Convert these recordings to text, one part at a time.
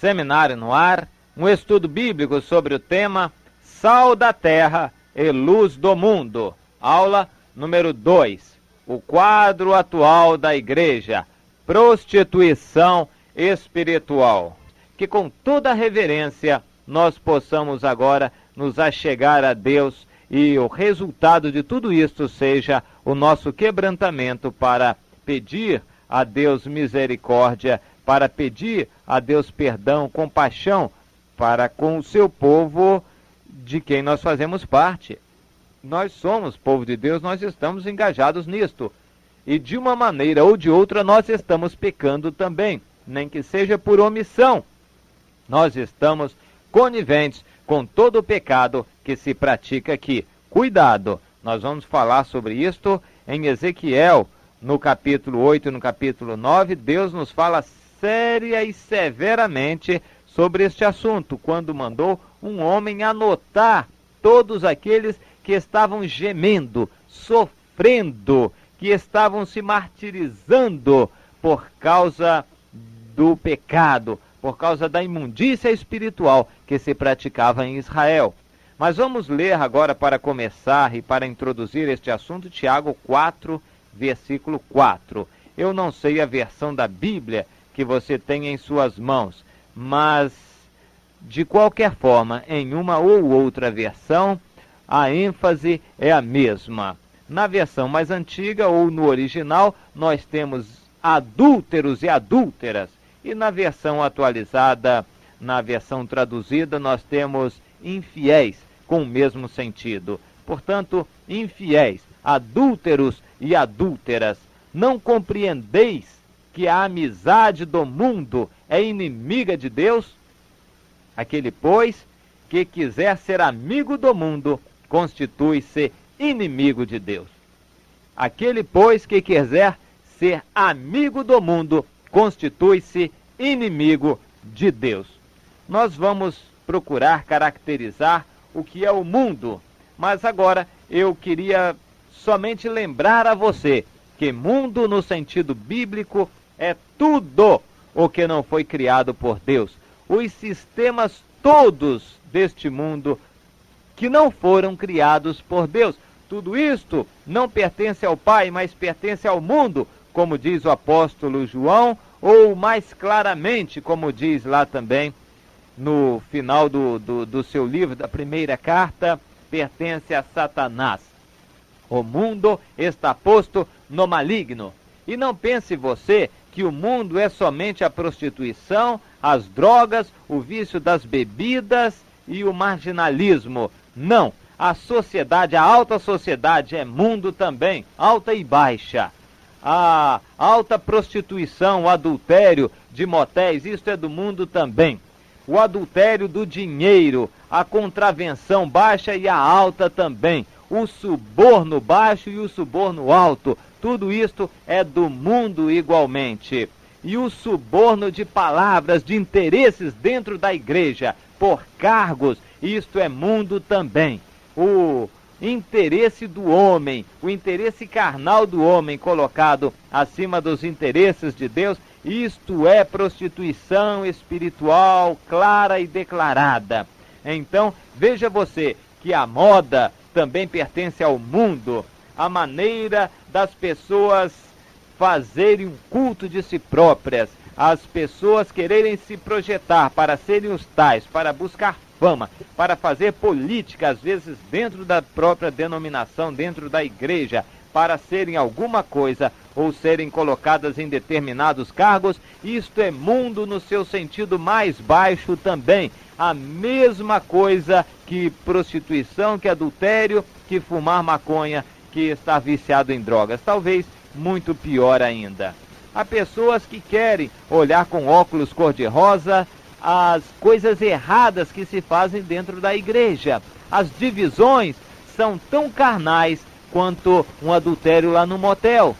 Seminário no Ar, um estudo bíblico sobre o tema Sal da Terra e Luz do Mundo. Aula número 2. O quadro atual da igreja, prostituição espiritual. Que com toda reverência nós possamos agora nos achegar a Deus e o resultado de tudo isto seja o nosso quebrantamento para pedir a Deus misericórdia, para pedir a Deus perdão, compaixão para com o seu povo de quem nós fazemos parte. Nós somos povo de Deus, nós estamos engajados nisto. E de uma maneira ou de outra nós estamos pecando também, nem que seja por omissão. Nós estamos coniventes com todo o pecado que se pratica aqui. Cuidado, nós vamos falar sobre isto em Ezequiel, no capítulo 8 e no capítulo 9. Deus nos fala séria e severamente sobre este assunto, quando mandou um homem anotar todos aqueles que estavam gemendo, sofrendo, que estavam se martirizando por causa do pecado, por causa da imundícia espiritual que se praticava em Israel. Mas vamos ler agora, para começar e para introduzir este assunto, Tiago 4, versículo 4. Eu não sei a versão da Bíblia que você tem em suas mãos, mas de qualquer forma, em uma ou outra versão, a ênfase é a mesma. Na versão mais antiga ou no original, nós temos adúlteros e adúlteras. E na versão atualizada, na versão traduzida, nós temos infiéis, com o mesmo sentido. Portanto, infiéis, adúlteros e adúlteras, não compreendeis que a amizade do mundo é inimiga de Deus? Aquele, pois, que quiser ser amigo do mundo, constitui-se inimigo de Deus. Aquele, pois, que quiser ser amigo do mundo, constitui-se inimigo de Deus. Nós vamos procurar caracterizar o que é o mundo, mas agora eu queria somente lembrar a você que mundo no sentido bíblico é tudo o que não foi criado por Deus. Os sistemas todos deste mundo que não foram criados por Deus. Tudo isto não pertence ao Pai, mas pertence ao mundo, como diz o apóstolo João, ou mais claramente, como diz lá também no final do seu livro, da primeira carta, pertence a Satanás. O mundo está posto no maligno. E não pense você que o mundo é somente a prostituição, as drogas, o vício das bebidas e o marginalismo. Não, a sociedade, a alta sociedade é mundo também, alta e baixa. A alta prostituição, o adultério de motéis, isto é do mundo também. O adultério do dinheiro, a contravenção baixa e a alta também. O suborno baixo e o suborno alto, tudo isto é do mundo igualmente. E o suborno de palavras, de interesses dentro da igreja, por cargos, isto é mundo também. O interesse do homem, o interesse carnal do homem colocado acima dos interesses de Deus, isto é prostituição espiritual clara e declarada. Então, veja você que a moda também pertence ao mundo, a maneira das pessoas fazerem um culto de si próprias, as pessoas quererem se projetar para serem os tais, para buscar fama, para fazer política, às vezes dentro da própria denominação, dentro da igreja, para serem alguma coisa ou serem colocadas em determinados cargos. Isto é mundo no seu sentido mais baixo também. A mesma coisa que prostituição, que adultério, que fumar maconha, que estar viciado em drogas. Talvez muito pior ainda. Há pessoas que querem olhar com óculos cor-de-rosa as coisas erradas que se fazem dentro da igreja. As divisões são tão carnais quanto um adultério lá no motel.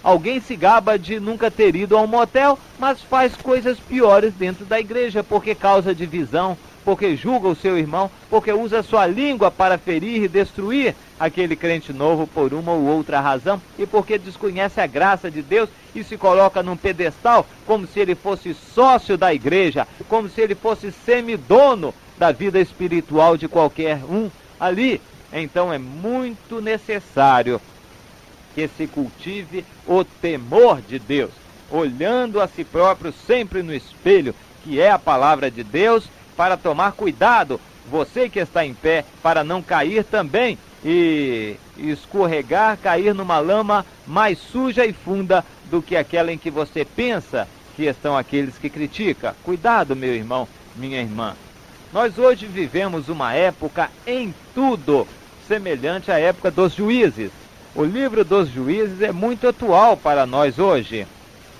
Alguém se gaba de nunca ter ido a um motel, mas faz coisas piores dentro da igreja, porque causa divisão, porque julga o seu irmão, porque usa sua língua para ferir e destruir aquele crente novo por uma ou outra razão, e porque desconhece a graça de Deus e se coloca num pedestal como se ele fosse sócio da igreja, como se ele fosse semidono da vida espiritual de qualquer um ali. Então é muito necessário que se cultive o temor de Deus, olhando a si próprio sempre no espelho, que é a palavra de Deus, para tomar cuidado, você que está em pé, para não cair também e escorregar, cair numa lama mais suja e funda do que aquela em que você pensa que estão aqueles que criticam. Cuidado, meu irmão, minha irmã. Nós hoje vivemos uma época em tudo semelhante à época dos juízes. O livro dos juízes é muito atual para nós hoje.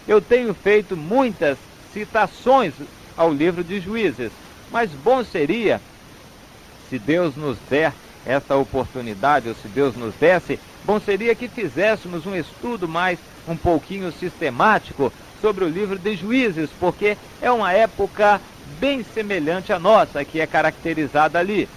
Eu tenho feito muitas citações ao livro de Juízes, mas bom seria, se Deus nos der esta oportunidade, ou se Deus nos desse, bom seria que fizéssemos um estudo um pouquinho sistemático sobre o livro de Juízes, porque é uma época bem semelhante à nossa, que é caracterizada ali.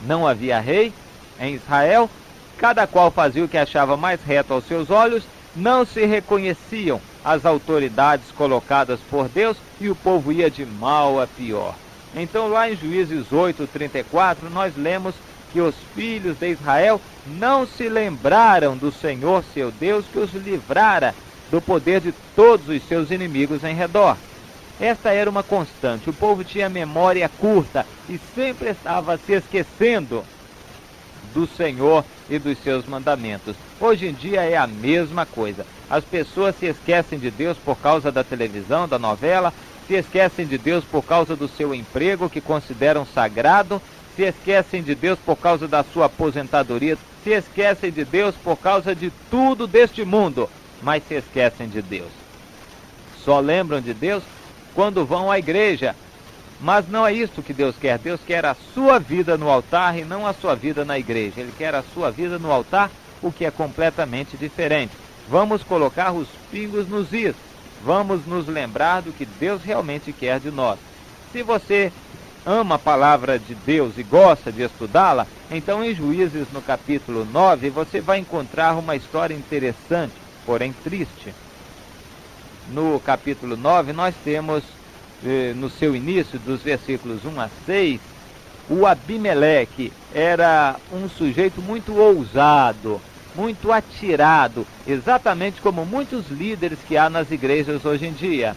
Não havia rei em Israel, cada qual fazia o que achava mais reto aos seus olhos, não se reconheciam as autoridades colocadas por Deus e o povo ia de mal a pior. Então lá em Juízes 8:34 nós lemos que os filhos de Israel não se lembraram do Senhor seu Deus, que os livrara do poder de todos os seus inimigos em redor. Esta era uma constante, o povo tinha memória curta e sempre estava se esquecendo do Senhor e dos seus mandamentos. Hoje em dia é a mesma coisa. As pessoas se esquecem de Deus por causa da televisão, da novela, se esquecem de Deus por causa do seu emprego, que consideram sagrado, se esquecem de Deus por causa da sua aposentadoria, se esquecem de Deus por causa de tudo deste mundo, mas se esquecem de Deus. Só lembram de Deus quando vão à igreja. Mas não é isto que Deus quer. Deus quer a sua vida no altar e não a sua vida na igreja. Ele quer a sua vida no altar, o que é completamente diferente. Vamos colocar os pingos nos is. Vamos nos lembrar do que Deus realmente quer de nós. Se você ama a palavra de Deus e gosta de estudá-la, então em Juízes, no capítulo 9, você vai encontrar uma história interessante, porém triste. No capítulo 9, nós temos, no seu início, dos versículos 1 a 6, o Abimeleque era um sujeito muito ousado, muito atirado, exatamente como muitos líderes que há nas igrejas hoje em dia.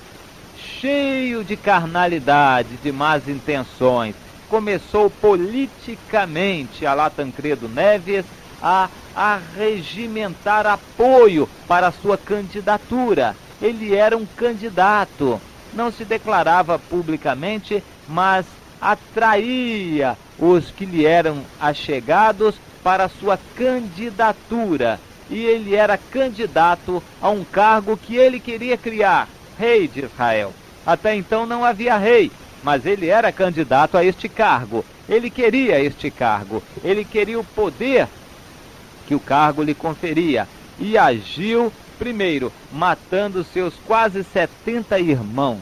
Cheio de carnalidade, de más intenções. Começou politicamente, a lá Tancredo Neves, a regimentar apoio para a sua candidatura. Ele era um candidato, não se declarava publicamente, mas atraía os que lhe eram achegados para a sua candidatura. E ele era candidato a um cargo que ele queria criar, rei de Israel. Até então não havia rei, mas ele era candidato a este cargo. Ele queria este cargo, ele queria o poder que o cargo lhe conferia. E agiu, primeiro, matando seus quase 70 irmãos.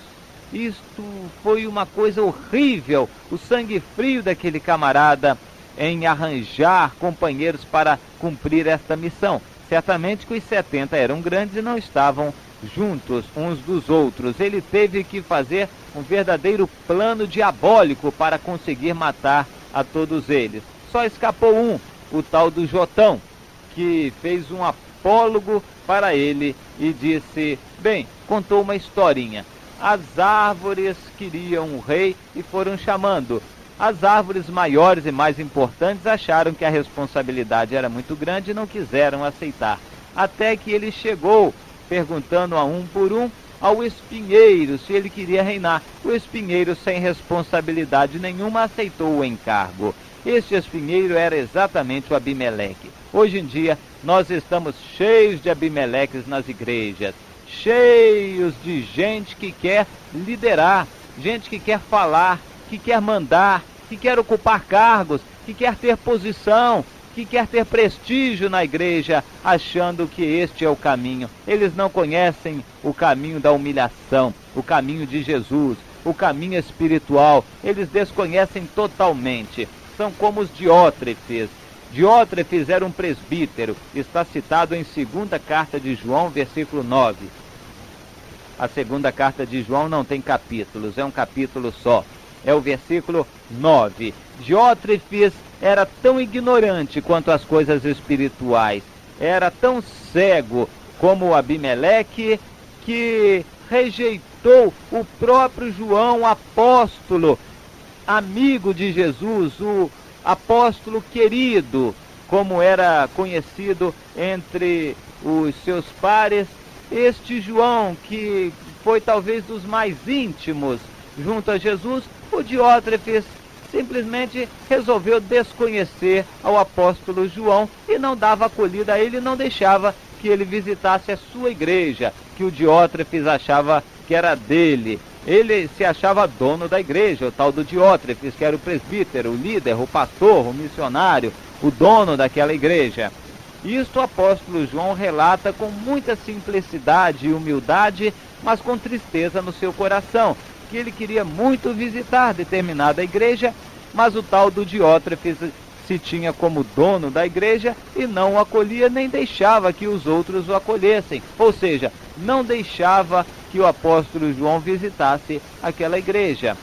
Isto foi uma coisa horrível, o sangue frio daquele camarada em arranjar companheiros para cumprir esta missão. Certamente que os 70 eram grandes e não estavam juntos uns dos outros. Ele teve que fazer um verdadeiro plano diabólico para conseguir matar a todos eles. Só escapou um, o tal do Jotão, que fez um apólogo para ele e disse, bem, contou uma historinha. As árvores queriam um rei e foram chamando. As árvores maiores e mais importantes acharam que a responsabilidade era muito grande e não quiseram aceitar. Até que ele chegou, perguntando a um por um, ao espinheiro se ele queria reinar. O espinheiro, sem responsabilidade nenhuma, aceitou o encargo. Este espinheiro era exatamente o Abimeleque. Hoje em dia, nós estamos cheios de Abimeleques nas igrejas, cheios de gente que quer liderar, gente que quer falar, que quer mandar, que quer ocupar cargos, que quer ter posição, que quer ter prestígio na igreja, achando que este é o caminho. Eles não conhecem o caminho da humilhação, o caminho de Jesus, o caminho espiritual. Eles desconhecem totalmente. São como os Diótrefes. Diótrefes era um presbítero, está citado em 2ª carta de João, versículo 9. A 2ª carta de João não tem capítulos, é um capítulo só. É o versículo 9. Diótrefes era tão ignorante quanto as coisas espirituais, era tão cego como Abimeleque, que rejeitou o próprio João, apóstolo, amigo de Jesus, o apóstolo querido, como era conhecido entre os seus pares. Este João, que foi talvez dos mais íntimos junto a Jesus, o Diótrefes simplesmente resolveu desconhecer ao apóstolo João e não dava acolhida a ele, não deixava que ele visitasse a sua igreja, que o Diótrefes achava que era dele. Ele se achava dono da igreja, o tal do Diótrefes, que era o presbítero, o líder, o pastor, o missionário, o dono daquela igreja. Isto o apóstolo João relata com muita simplicidade e humildade, mas com tristeza no seu coração, que ele queria muito visitar determinada igreja, mas o tal do Diótrefes se tinha como dono da igreja e não o acolhia, nem deixava que os outros o acolhessem. Ou seja, não deixava que o apóstolo João visitasse aquela igreja.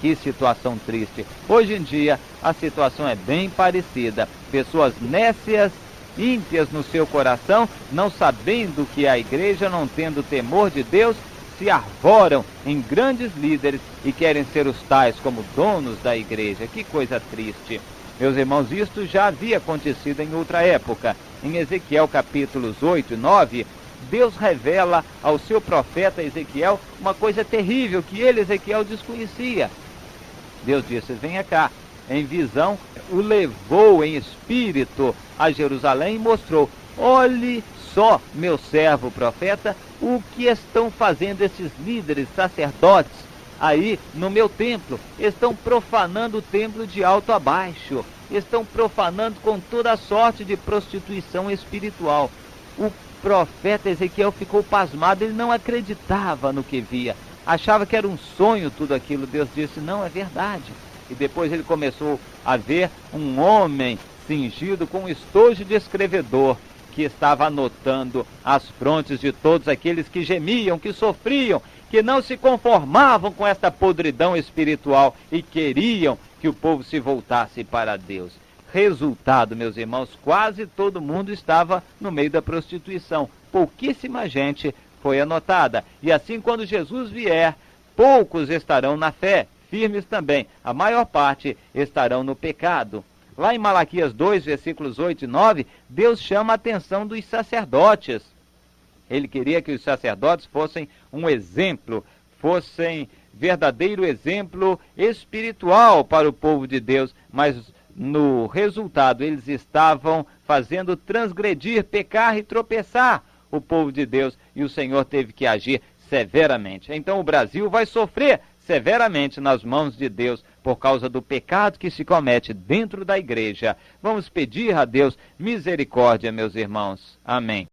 Que situação triste. Hoje em dia, a situação é bem parecida. Pessoas nécias, ímpias no seu coração, não sabendo que é a igreja, não tendo temor de Deus, se arvoram em grandes líderes e querem ser os tais como donos da igreja. Que coisa triste. Meus irmãos, isto já havia acontecido em outra época. Em Ezequiel capítulos 8 e 9, Deus revela ao seu profeta Ezequiel uma coisa terrível que ele, Ezequiel, desconhecia. Deus disse: venha cá. Em visão, o levou em espírito a Jerusalém e mostrou: olhe só, meu servo profeta, o que estão fazendo esses líderes, sacerdotes, aí no meu templo. Estão profanando o templo de alto a baixo. Estão profanando com toda a sorte de prostituição espiritual. O profeta Ezequiel ficou pasmado, ele não acreditava no que via. Achava que era um sonho tudo aquilo. Deus disse: não, é verdade. E depois ele começou a ver um homem cingido com um estojo de escrevedor, que estava anotando as frontes de todos aqueles que gemiam, que sofriam, que não se conformavam com esta podridão espiritual e queriam que o povo se voltasse para Deus. Resultado, meus irmãos, quase todo mundo estava no meio da prostituição. Pouquíssima gente foi anotada. E assim, quando Jesus vier, poucos estarão na fé, firmes também. A maior parte estarão no pecado. Lá em Malaquias 2, versículos 8 e 9, Deus chama a atenção dos sacerdotes. Ele queria que os sacerdotes fossem um exemplo, fossem verdadeiro exemplo espiritual para o povo de Deus, mas no resultado eles estavam fazendo transgredir, pecar e tropeçar o povo de Deus, e o Senhor teve que agir severamente. Então o Brasil vai sofrer severamente nas mãos de Deus por causa do pecado que se comete dentro da igreja. Vamos pedir a Deus misericórdia, meus irmãos. Amém.